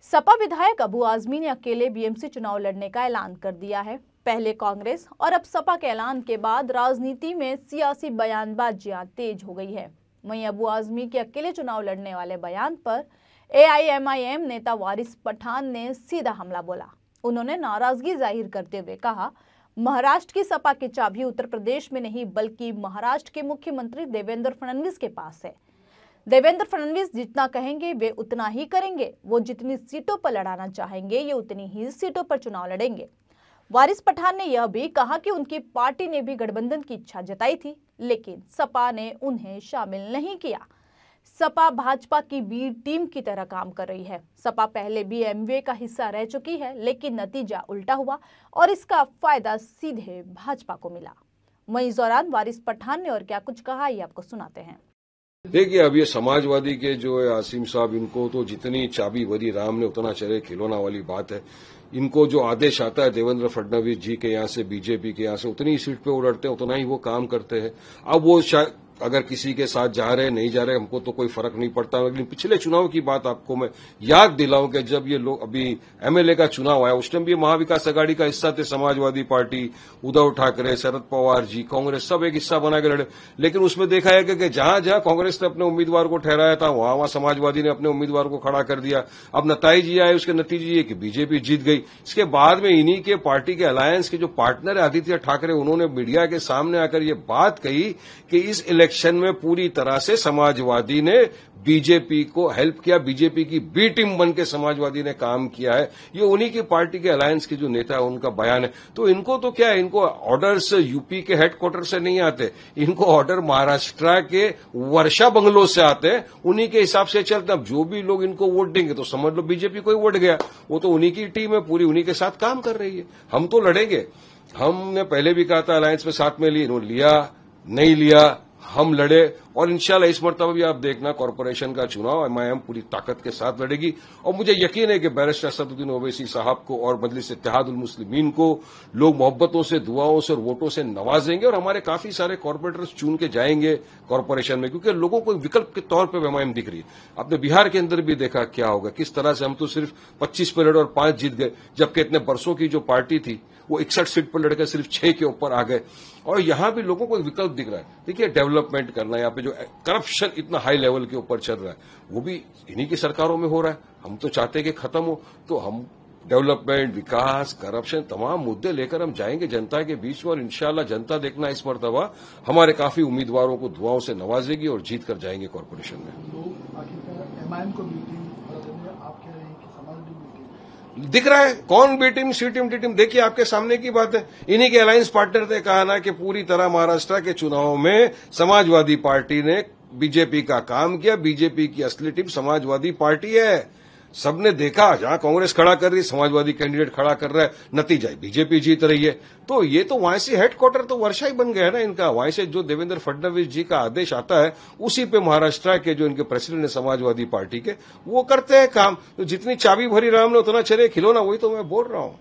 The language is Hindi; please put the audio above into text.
सपा विधायक अबू आजमी ने अकेले बीएमसी चुनाव लड़ने का ऐलान कर दिया है। पहले कांग्रेस और अब सपा के ऐलान के बाद राजनीति में सियासी बयानबाजियां तेज हो गई है। वहीं अबू आजमी के अकेले चुनाव लड़ने वाले बयान पर एआईएमआईएम नेता वारिस पठान ने सीधा हमला बोला। उन्होंने नाराजगी जाहिर करते हुए कहा, महाराष्ट्र की सपा की चाबी उत्तर प्रदेश में नहीं बल्कि महाराष्ट्र के मुख्यमंत्री देवेंद्र फडणवीस के पास है। देवेंद्र फडणवीस जितना कहेंगे वे उतना ही करेंगे। वो जितनी सीटों पर लड़ाना चाहेंगे ये उतनी ही सीटों पर चुनाव लड़ेंगे। वारिस पठान ने यह भी कहा कि उनकी पार्टी ने भी गठबंधन की इच्छा जताई थी, लेकिन सपा ने उन्हें शामिल नहीं किया। सपा भाजपा की बी टीम की तरह काम कर रही है। सपा पहले भी एमवे का हिस्सा रह चुकी है, लेकिन नतीजा उल्टा हुआ और इसका फायदा सीधे भाजपा को मिला। वहीं इस दौरान वारिस पठान ने और क्या कुछ कहा, ये आपको सुनाते हैं। देखिए, अब ये समाजवादी के जो है आसिम साहब, इनको तो जितनी चाबी भरी राम ने उतना चले खिलौना वाली बात है। इनको जो आदेश आता है देवेंद्र फडणवीस जी के यहाँ से, बीजेपी के यहाँ से, उतनी ही सीट पे वो लड़ते हैं, उतना ही वो काम करते हैं। अब वो शायद अगर किसी के साथ जा रहे नहीं जा रहे हमको तो कोई फर्क नहीं पड़ता, लेकिन पिछले चुनाव की बात आपको मैं याद दिलाऊं कि जब ये लोग अभी एमएलए का चुनाव आया उस टाइम भी महाविकास आघाड़ी का हिस्सा थे। समाजवादी पार्टी, उद्धव ठाकरे, शरद पवार जी, कांग्रेस सब एक हिस्सा बना के लड़े। लेकिन उसमें देखा है कि जहां जहां कांग्रेस ने अपने उम्मीदवार को ठहराया था वहां वहां समाजवादी ने अपने उम्मीदवार को खड़ा कर दिया। अब नतीजे ये आए, उसके नतीजे ये कि बीजेपी जीत गई। इसके बाद में इन्हीं के पार्टी के अलायंस के जो पार्टनर है आदित्य ठाकरे, उन्होंने मीडिया के सामने आकर ये बात कही कि इस इलेक्शन में पूरी तरह से समाजवादी ने बीजेपी को हेल्प किया, बीजेपी की बी टीम बन के समाजवादी ने काम किया है। ये उन्हीं की पार्टी के अलायंस के जो नेता है उनका बयान है। तो इनको तो क्या है, इनको ऑर्डर्स यूपी के हेडक्वार्टर से नहीं आते, इनको ऑर्डर महाराष्ट्र के वर्षा बंगलों से आते हैं। उन्हीं के हिसाब से चलते। अब जो भी लोग इनको वोट देंगे तो समझ लो बीजेपी को ही वोट गया। वो तो उन्हीं की टीम है, पूरी उन्हीं के साथ काम कर रही है। हम तो लड़ेंगे। हमने पहले भी कहा था अलायंस में साथ में इन्होंने लिया नहीं लिया, हम लड़े और इंशाल्लाह इस मरतबा भी आप देखना कॉर्पोरेशन का चुनाव एमआईएम पूरी ताकत के साथ लड़ेगी। और मुझे यकीन है कि बैरिस्टर असदुद्दीन ओवैसी साहब को और मजलिस इत्तेहादुल मुस्लिमीन को लोग मोहब्बतों से, दुआओं से और वोटों से नवाजेंगे और हमारे काफी सारे कॉर्पोरेटर्स चुन के जाएंगे कॉर्पोरेशन में, क्योंकि लोगों को विकल्प के तौर पर एमआईएम दिख रही है। आपने बिहार के अंदर भी देखा क्या होगा, किस तरह से हम तो सिर्फ 25 पे लड़े और 5 जीत गए, जबकि इतने बरसों की जो पार्टी थी वो 61 सीट पर लड़कर सिर्फ 6 के ऊपर आ गए। और यहां भी लोगों को एक विकल्प दिख रहा है। देखिए, डेवलपमेंट करना, यहाँ पे जो करप्शन इतना हाई लेवल के ऊपर चल रहा है वो भी इन्हीं की सरकारों में हो रहा है। हम तो चाहते हैं कि खत्म हो। तो हम डेवलपमेंट, विकास, करप्शन तमाम मुद्दे लेकर हम जाएंगे जनता के बीच में और इंशाल्लाह जनता देखना इस मरतबा हमारे काफी उम्मीदवारों को दुआओं से नवाजेगी और जीत कर जाएंगे कॉर्पोरेशन में। दिख रहा है कौन बी टीम, सी टीम, डी टीम, देखिए आपके सामने की बात है। इन्हीं के अलायंस पार्टनर ने कहा ना कि पूरी तरह महाराष्ट्र के चुनाव में समाजवादी पार्टी ने बीजेपी का काम किया। बीजेपी की असली टीम समाजवादी पार्टी है। सबने देखा, जहां कांग्रेस खड़ा कर रही है समाजवादी कैंडिडेट खड़ा कर रहा है, नतीजा बीजेपी जीत रही है। तो ये तो वहां से हेडक्वार्टर तो वर्षा ही बन गया ना इनका। वहां से जो देवेंद्र फडणवीस जी का आदेश आता है उसी पे महाराष्ट्र के जो इनके प्रेसिडेंट है समाजवादी पार्टी के, वो करते हैं काम। तो जितनी चाबी भरी राम ने उतना चले खिलौना, वही तो मैं बोल रहा हूं।